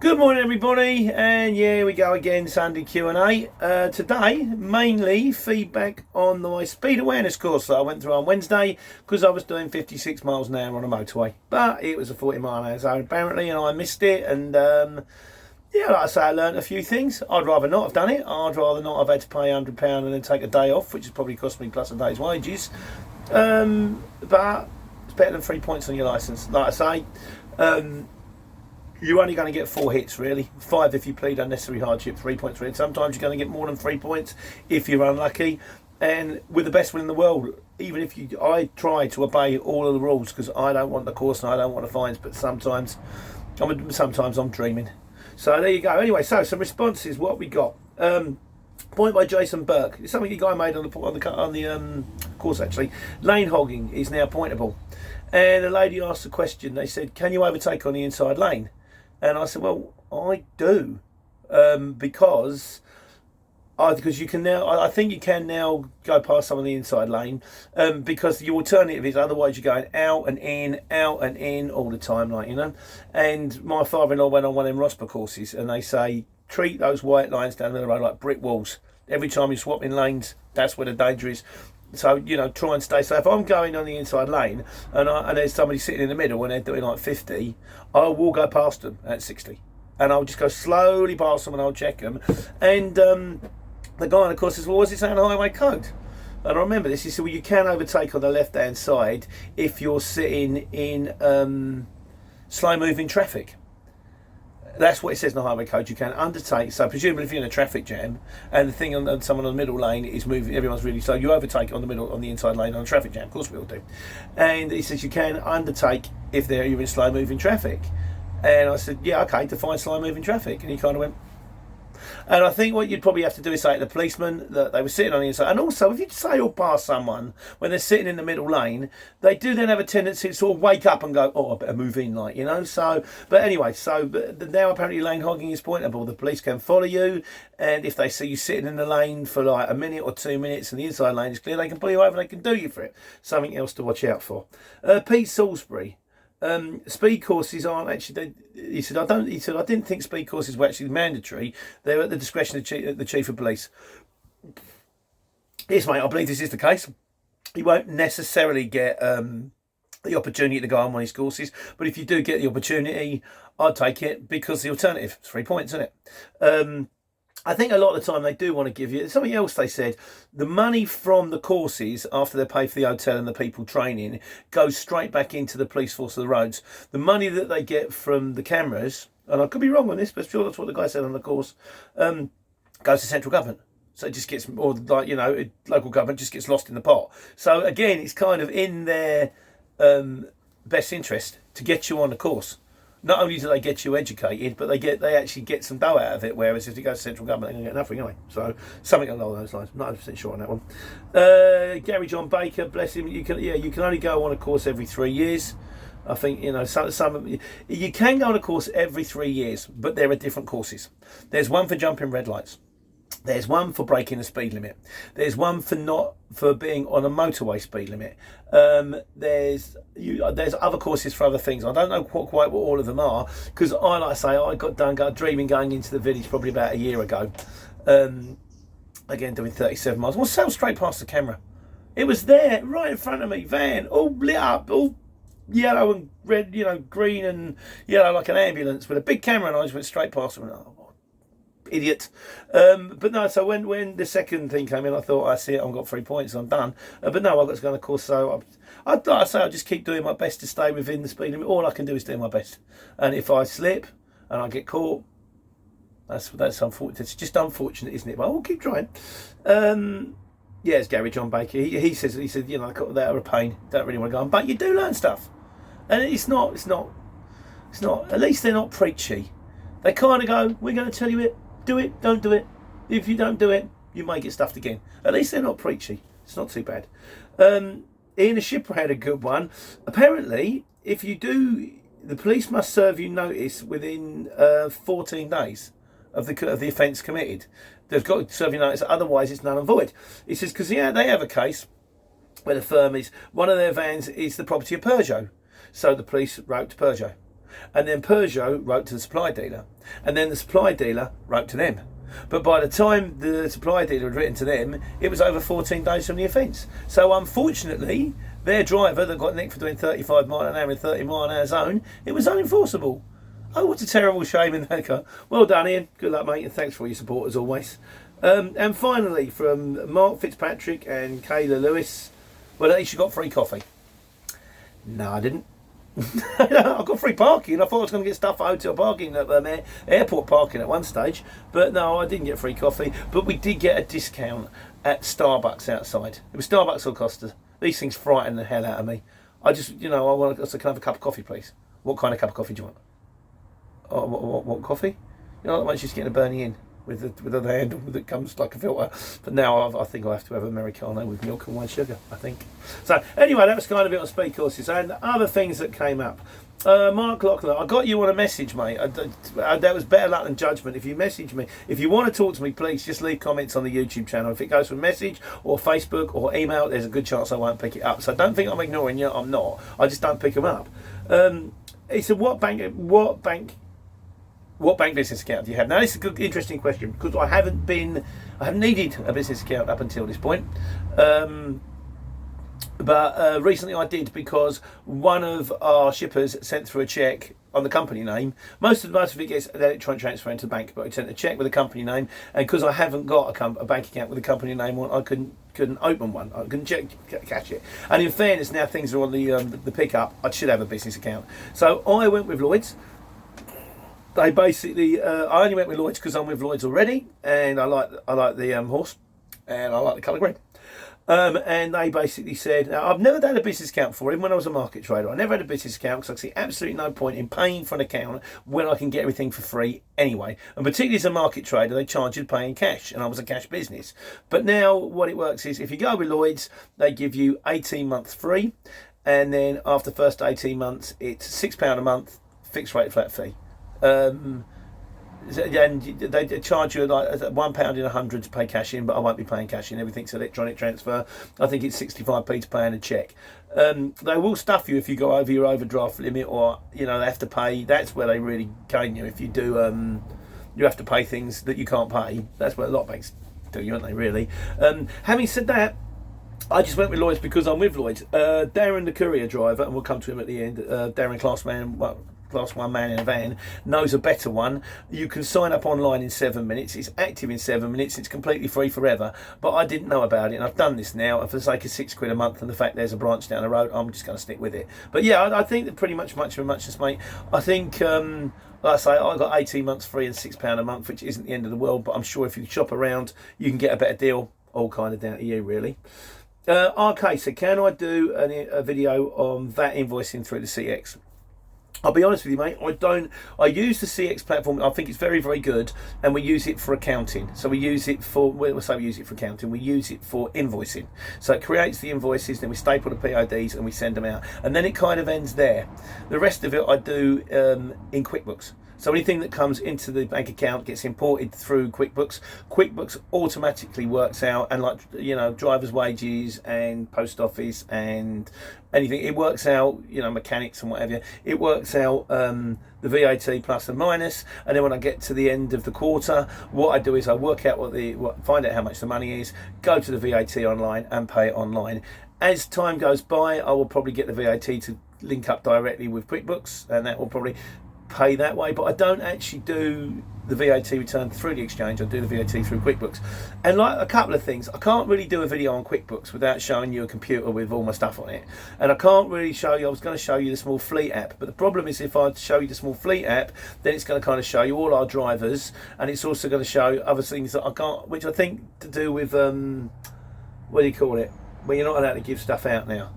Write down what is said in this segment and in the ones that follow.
Good morning, everybody, and yeah, here we go again. Sunday Q&A. Today, mainly feedback on my speed awareness course that I went through on Wednesday because I was doing 56 miles an hour on a motorway, but it was a 40 mile an hour zone apparently, and I missed it. And yeah, like I say, I learned a few things. I'd rather not have done it. I'd rather not have had to pay £100 and then take a day off, which has probably cost me plus a day's wages. But it's better than 3 points on your licence. Like I say. You're only going to get 4 hits, really. 5 if you plead unnecessary hardship, 3.3. Sometimes you're going to get more than 3 points if you're unlucky. And with the best will in the world, even if I try to obey all of the rules because I don't want the course and I don't want the fines, but sometimes I'm dreaming. So there you go. Anyway, so some responses. What we got? Point by Jason Burke. It's something the guy made on the course actually. Lane hogging is now pointable. And a lady asked a question. They said, "Can you overtake on the inside lane?" And I said, well, I do, because you can now. I think you can now go past some of the inside lane, because the alternative is otherwise you're going out and in all the time, like, you know. And my father-in-law went on one of them ROSPA courses, and they say treat those white lines down the road like brick walls. Every time you're swapping lanes, that's where the danger is. So, you know, try and stay. So if I'm going on the inside lane and there's somebody sitting in the middle and they're doing like 50, I will go past them at 60. And I'll just go slowly past them and I'll check them. And the guy, of course, says, well, what's it say on the highway code? And I remember this. He said, well, you can overtake on the left-hand side if you're sitting in slow-moving traffic. That's what it says in the highway code. You can undertake. So presumably, if you're in a traffic jam and the thing on someone on the middle lane is moving, everyone's really slow. You overtake on the inside lane on a traffic jam. Of course, we all do. And he says you can undertake if you're in slow moving traffic. And I said, yeah, okay, define slow moving traffic. And he kind of went. And I think what you'd probably have to do is say to the policeman that they were sitting on the inside. And also, if you sail past someone when they're sitting in the middle lane, they do then have a tendency to sort of wake up and go, oh, I better move in, like, you know. So, but anyway, now apparently lane hogging is pointable. The police can follow you, and if they see you sitting in the lane for like a minute or 2 minutes and the inside lane is clear, they can pull you over, they can do you for it. Something else to watch out for. Pete Salisbury. Speed courses aren't actually. He said, I didn't think speed courses were actually mandatory. They're at the discretion of the chief of police. Yes, mate. I believe this is the case. You won't necessarily get the opportunity to go on one of these courses, but if you do get the opportunity, I'd take it because the alternative is 3 points, isn't it? I think a lot of the time they do want to give you something else. They said the money from the courses after they pay for the hotel and the people training goes straight back into the police force of the roads. The money that they get from the cameras, and I could be wrong on this, but sure that's what the guy said on the course, goes to central government. So it just gets, or like, you know, local government just gets lost in the pot. So again, it's kind of in their best interest to get you on the course. Not only do they get you educated, but they actually get some dough out of it. Whereas if you go to central government, they're going to get nothing anyway. So something along those lines. I'm not 100% sure on that one. Gary John Baker, bless him. You can only go on a course every 3 years. I think, you know, you can go on a course every 3 years, but there are different courses. There's one for jumping red lights. There's one for breaking the speed limit. There's one for being on a motorway speed limit. There's other courses for other things. I don't know quite what all of them are because I got done dreaming going into the village probably about a year ago. Again, doing 37 miles. Well, sailed straight past the camera. It was there, right in front of me, van, all lit up, all yellow and red, you know, green and yellow like an ambulance with a big camera, and I just went straight past them. Idiot. But no, so when the second thing came in, I thought, I see it, I've got 3 points, I'm done. But no, I've got to go on a course, so I'd just keep doing my best to stay within the speed limit. All I can do is do my best. And if I slip and I get caught, that's unfortunate. It's just unfortunate, isn't it? But I'll keep trying. Yeah, it's Gary John Baker. He said, you know, they are a pain. Don't really want to go on, but you do learn stuff. And it's not. At least they're not preachy. They kind of go, we're going to tell you it. Do it, don't do it. If you don't do it, you may get stuffed again. At least they're not preachy. It's not too bad. Ian the Shipper had a good one. Apparently, if you do, the police must serve you notice within 14 days of the offence committed. They've got to serve you notice, otherwise it's null and void. He says, because they have a case where the firm is, one of their vans is the property of Peugeot. So the police wrote to Peugeot. and then Peugeot wrote to the supply dealer, and then the supply dealer wrote to them. But by the time the supply dealer had written to them, it was over 14 days from the offence. So unfortunately, their driver that got nicked for doing 35 mile an hour in 30 mile an hour zone, it was unenforceable. Oh, what a terrible shame in that car. Well done, Ian. Good luck, mate, and thanks for all your support as always. And finally, from Mark Fitzpatrick and Kayla Lewis, well, at least you got free coffee. No, I didn't. I got free parking. I thought I was going to get stuff at hotel parking, at airport parking at one stage, but no, I didn't get free coffee. But we did get a discount at Starbucks outside. It was Starbucks or Costa. These things frighten the hell out of me. I just, I said, can I have a cup of coffee, please? What kind of cup of coffee do you want? Oh, what coffee? That one's just getting a Bernie in with the handle that comes like a filter. But now I think I have to have Americano with milk and white sugar, I think. So anyway, that was kind of it on speed courses. And other things that came up. Mark Lockler, I got you on a message, mate. That was better luck than judgment. If you message me, if you want to talk to me, please just leave comments on the YouTube channel. If it goes from message or Facebook or email, there's a good chance I won't pick it up. So don't think I'm ignoring you. I'm not. I just don't pick them up. He said, what bank business account do you have? Now, this is a good, interesting question because I haven't needed a business account up until this point. But recently I did because one of our shippers sent through a cheque on the company name. Most of it gets electronic transfer into the bank, but he sent a cheque with a company name, and because I haven't got a bank account with a company name on, I couldn't open one. I couldn't catch it. And in fairness, now things are on the pickup, I should have a business account. So I went with Lloyds. They basically, I only went with Lloyds because I'm with Lloyds already, and I like the horse, and I like the colour green. And they basically said, now, I've never done a business account before, even when I was a market trader. I never had a business account because I see absolutely no point in paying for an account when I can get everything for free anyway. And particularly as a market trader, they charge you to pay in cash, and I was a cash business. But now what it works is, if you go with Lloyds, they give you 18 months free, and then after the first 18 months, it's £6 a month, fixed rate flat fee. And they charge you like £1 in 100 to pay cash in, but I won't be paying cash in. Everything's electronic transfer. I think it's 65p to pay in a cheque. They will stuff you if you go over your overdraft limit, or they have to pay. That's where they really gain you. If you do, you have to pay things that you can't pay. That's what a lot of banks do, aren't they? Really. Having said that, I just went with Lloyds because I'm with Lloyds. Darren, the courier driver, and we'll come to him at the end. Darren, Class 1 man in a van, knows a better one. You can sign up online in 7 minutes. It's active in 7 minutes. It's completely free forever. But I didn't know about it, and I've done this now. And for the sake of £6 a month and the fact there's a branch down the road, I'm just going to stick with it. But yeah, I think that pretty much of a muchness, mate. I think, like I say, I got 18 months free and £6 a month, which isn't the end of the world. But I'm sure if you shop around, you can get a better deal. All kind of down to you, really. RK said, can I do a video on VAT invoicing through the CX? I'll be honest with you, mate, I use the CX platform. I think it's very, very good, and we use it for accounting. So we use it for, we use it for accounting, we use it for invoicing. So it creates the invoices, then we staple the PIDs and we send them out. And then it kind of ends there. The rest of it I do in QuickBooks. So anything that comes into the bank account gets imported through QuickBooks. QuickBooks automatically works out, and driver's wages and post office and anything, it works out, mechanics and whatever. It works out the VAT plus and minus, and then when I get to the end of the quarter, what I do is I work out find out how much the money is, go to the VAT online and pay it online. As time goes by, I will probably get the VAT to link up directly with QuickBooks, and that will probably pay that way. But I don't actually do the VAT return through the exchange. I do the VAT through QuickBooks. And like a couple of things, I can't really do a video on QuickBooks without showing you a computer with all my stuff on it. And I can't really show you, I was going to show you the Small Fleet app, but the problem is if I show you the Small Fleet app, then it's going to kind of show you all our drivers, and it's also going to show other things that I can't, which I think to do with what do you call it, when you're not allowed to give stuff out now,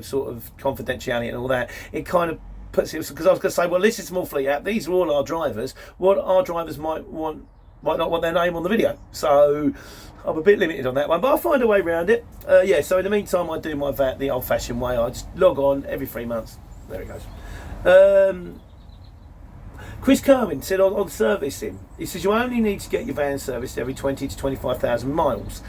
sort of confidentiality and all that. It kind of puts it, because I was going to say, well, this is Small Fleet app, these are all our drivers. What our drivers might not want their name on the video, so I'm a bit limited on that one, but I'll find a way around it. So in the meantime, I do my VAT the old-fashioned way. I just log on every 3 months. There it goes. Chris Kerwin said on servicing, he says you only need to get your van serviced every 20 to 25,000 miles.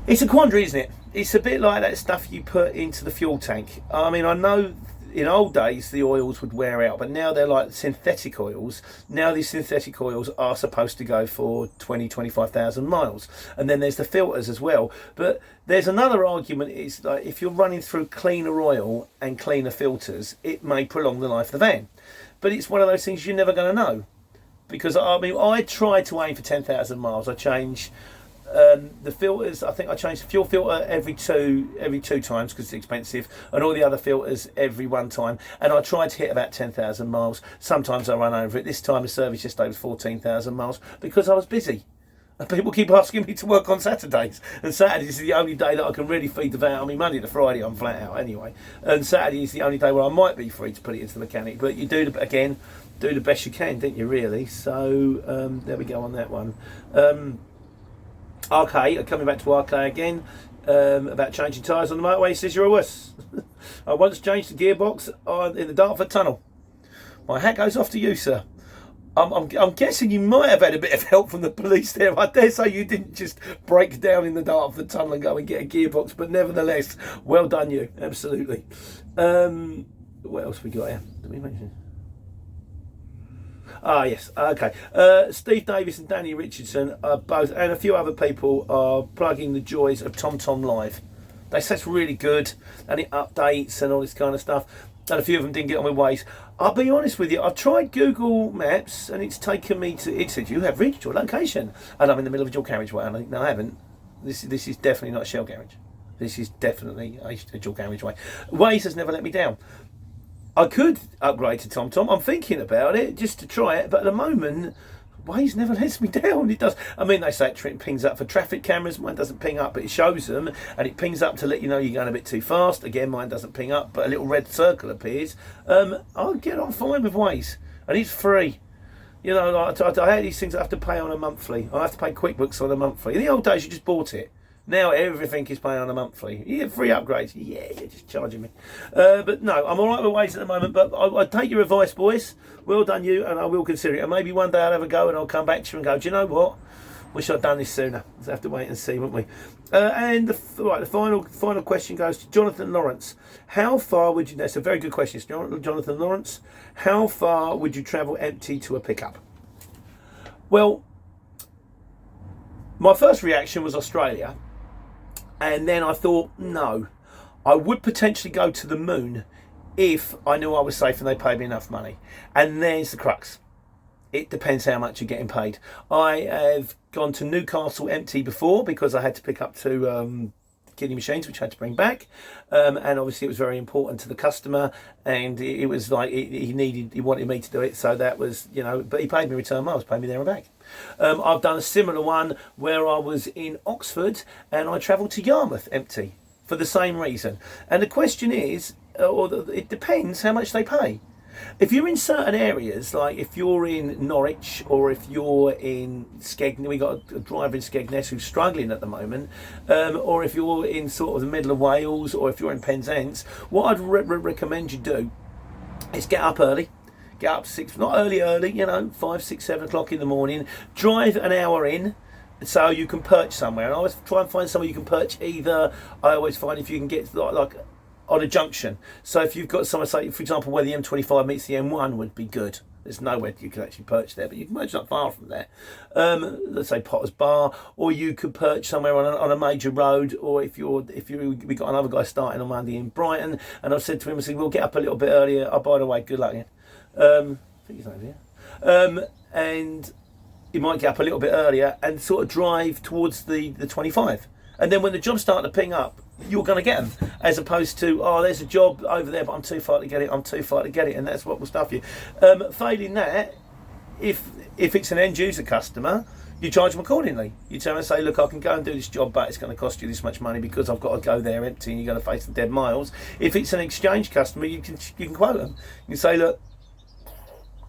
It's a quandary, isn't it? It's a bit like that stuff you put into the fuel tank. I mean, I know in old days the oils would wear out, but now they're like synthetic oils. Now these synthetic oils are supposed to go for 25,000 miles, and then there's the filters as well. But there's another argument, is like if you're running through cleaner oil and cleaner filters, it may prolong the life of the van. But it's one of those things you're never going to know, because I mean I try to aim for 10,000 miles. I change the filters. I think I change the fuel filter every two times because it's expensive, and all the other filters every one time. And I try to hit about 10,000 miles. Sometimes I run over it. This time the service just over 14,000 miles because I was busy. And people keep asking me to work on Saturdays, and Saturdays is the only day that I can really feed the van. I mean, Monday to Friday I'm flat out anyway, and Saturday is the only day where I might be free to put it into the mechanic. But you do the best you can, don't you? Really. So there we go on that one. RK, coming back to RK again, about changing tyres on the motorway. He says you're a wuss. I once changed the gearbox in the Dartford Tunnel. My hat goes off to you, sir. I'm guessing you might have had a bit of help from the police there. I dare say you didn't just break down in the Dartford Tunnel and go and get a gearbox, but nevertheless, well done you, absolutely. What else we got here? Did we mention? Ah, yes, okay. Steve Davis and Danny Richardson are both, and a few other people, are plugging the joys of TomTom Live. They say it's really good, and it updates and all this kind of stuff. And a few of them didn't get on with Waze. I'll be honest with you, I've tried Google Maps, and it's taken me to, it said you have reached your location, and I'm in the middle of a dual carriageway. And no, I haven't. This is definitely not a Shell garage. This is definitely a dual carriageway. Waze has never let me down. I could upgrade to TomTom. I'm thinking about it just to try it, but at the moment, Waze never lets me down. It does. I mean, they say it pings up for traffic cameras. Mine doesn't ping up, but it shows them, and it pings up to let you know you're going a bit too fast. Again, mine doesn't ping up, but a little red circle appears. I'll get on fine with Waze, and it's free. You know, like, I had these things I have to pay on a monthly. I have to pay QuickBooks on a monthly. In the old days, you just bought it. Now everything is paying on a monthly. You get free upgrades. Yeah, you're just charging me. But no, I'm all right with Waze at the moment. But I take your advice, boys. Well done, you, and I will consider it. And maybe one day I'll have a go, and I'll come back to you and go, do you know what? Wish I'd done this sooner. We'll have to wait and see, won't we? And the final question goes to Jonathan Lawrence. How far would you? That's a very good question, Jonathan Lawrence. How far would you travel empty to a pickup? Well, my first reaction was Australia. And then I thought, no, I would potentially go to the moon if I knew I was safe and they paid me enough money. And there's the crux. It depends how much you're getting paid. I have gone to Newcastle empty before because I had to pick up two kidney machines, which I had to bring back. And obviously it was very important to the customer. And it was like he wanted me to do it. So that was, you know, but he paid me return miles, paid me there and back. I've done a similar one where I was in Oxford and I travelled to Yarmouth empty for the same reason. And the question is, it depends how much they pay. If you're in certain areas, like if you're in Norwich or if you're in Skegness, we got a driver in Skegness who's struggling at the moment, or if you're in sort of the middle of Wales, or if you're in Penzance, what I'd recommend you do is get up early. Get up 6, not early, you know, 5, 6, 7 o'clock in the morning. Drive an hour in, so you can perch somewhere. And I always try and find somewhere you can perch. Either I always find if you can get like on a junction. So if you've got somewhere, say for example, where the M25 meets the M1 would be good. There's nowhere you can actually perch there, but you can perch not far from there. Let's say Potter's Bar, or you could perch somewhere on a major road. Or we got another guy starting on Monday in Brighton, and I've said to him, I said, we'll get up a little bit earlier. Oh, by the way, good luck, Ian. I think he's over here. And you might get up a little bit earlier and sort of drive towards the 25. And then when the job's starting to ping up, you're going to get them. As opposed to, oh, there's a job over there, but I'm too far to get it. And that's what will stuff you. Failing that, if it's an end user customer, you charge them accordingly. You tell them and say, look, I can go and do this job, but it's going to cost you this much money because I've got to go there empty and you're going to face the dead miles. If it's an exchange customer, you can quote them. You can say, look,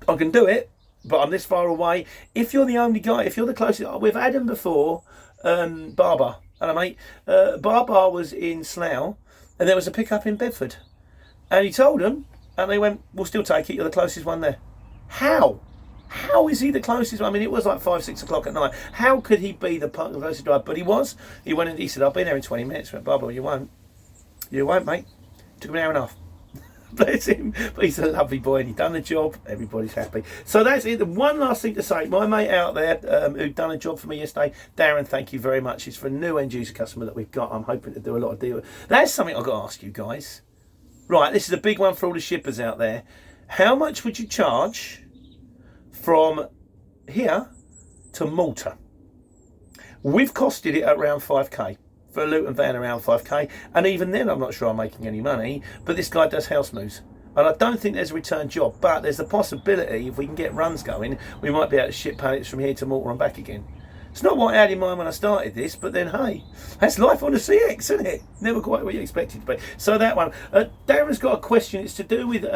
I can do it, but I'm this far away. If you're the only guy, if you're the closest, we've had him before, Barber. Hello, mate. Barber was in Slough, and there was a pickup in Bedford. And he told them, and they went, we'll still take it, you're the closest one there. How? How is he the closest one? I mean, it was like 5, 6 o'clock at night. How could he be the closest driver? But he was. He went and he said, I'll be there in 20 minutes. I went, Barber, you won't. You won't, mate. Took him an hour and a half. Bless him. But he's a lovely boy and he's done the job. Everybody's happy. So that's it. The one last thing to say, my mate out there who done a job for me yesterday, Darren, thank you very much. It's for a new end user customer that we've got. I'm hoping to do a lot of deal. That's something I've got to ask you guys. Right, this is a big one for all the shippers out there. How much would you charge from here to Malta? We've costed it at around 5k. For a Luton van around 5k, and even then I'm not sure I'm making any money, but this guy does house moves and I don't think there's a return job, but there's the possibility if we can get runs going we might be able to ship pallets from here to Malta and back again. It's not what I had in mind when I started this, but then hey, that's life on the CX, isn't it? Never quite what you expected to be. So that one, Darren's got a question. It's to do with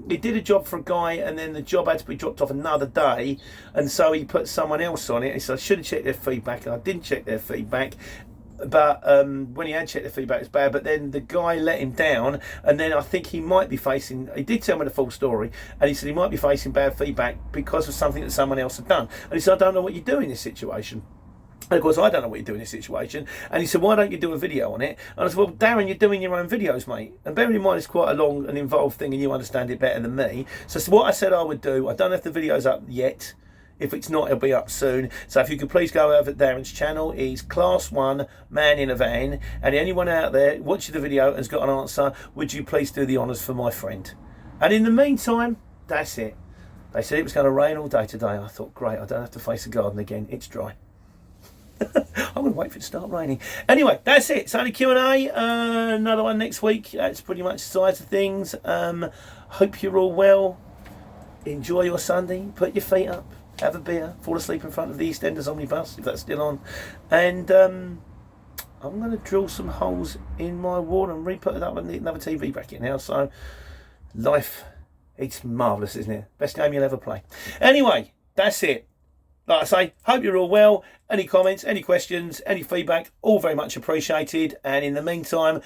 he did a job for a guy and then the job had to be dropped off another day, and so he put someone else on it. He said I should have checked their feedback, and I didn't check their feedback. But when he had checked the feedback, it was bad. But then the guy let him down, and then I think he might be facing. He did tell me the full story, and he said he might be facing bad feedback because of something that someone else had done. And he said, I don't know what you do in this situation. And of course, I don't know what you do in this situation. And he said, why don't you do a video on it? And I said, well, Darren, you're doing your own videos, mate. And bearing in mind, it's quite a long and involved thing, and you understand it better than me. So what I said I would do, I don't know if the video's up yet. If it's not, it'll be up soon. So if you could please go over to Darren's channel. He's Class 1 Man in a Van. And anyone out there watching the video and has got an answer, would you please do the honours for my friend? And in the meantime, that's it. They said it was going to rain all day today. I thought, great, I don't have to face the garden again. It's dry. I'm going to wait for it to start raining. Anyway, that's it. It's only Q&A. Another one next week. That's pretty much the size of things. Hope you're all well. Enjoy your Sunday. Put your feet up. Have a beer, fall asleep in front of the EastEnders omnibus, if that's still on. And I'm going to drill some holes in my wall and re-put it up and need another TV bracket now. So, life, it's marvellous, isn't it? Best game you'll ever play. Anyway, that's it. Like I say, hope you're all well. Any comments, any questions, any feedback, all very much appreciated. And in the meantime,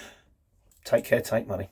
take care, take money.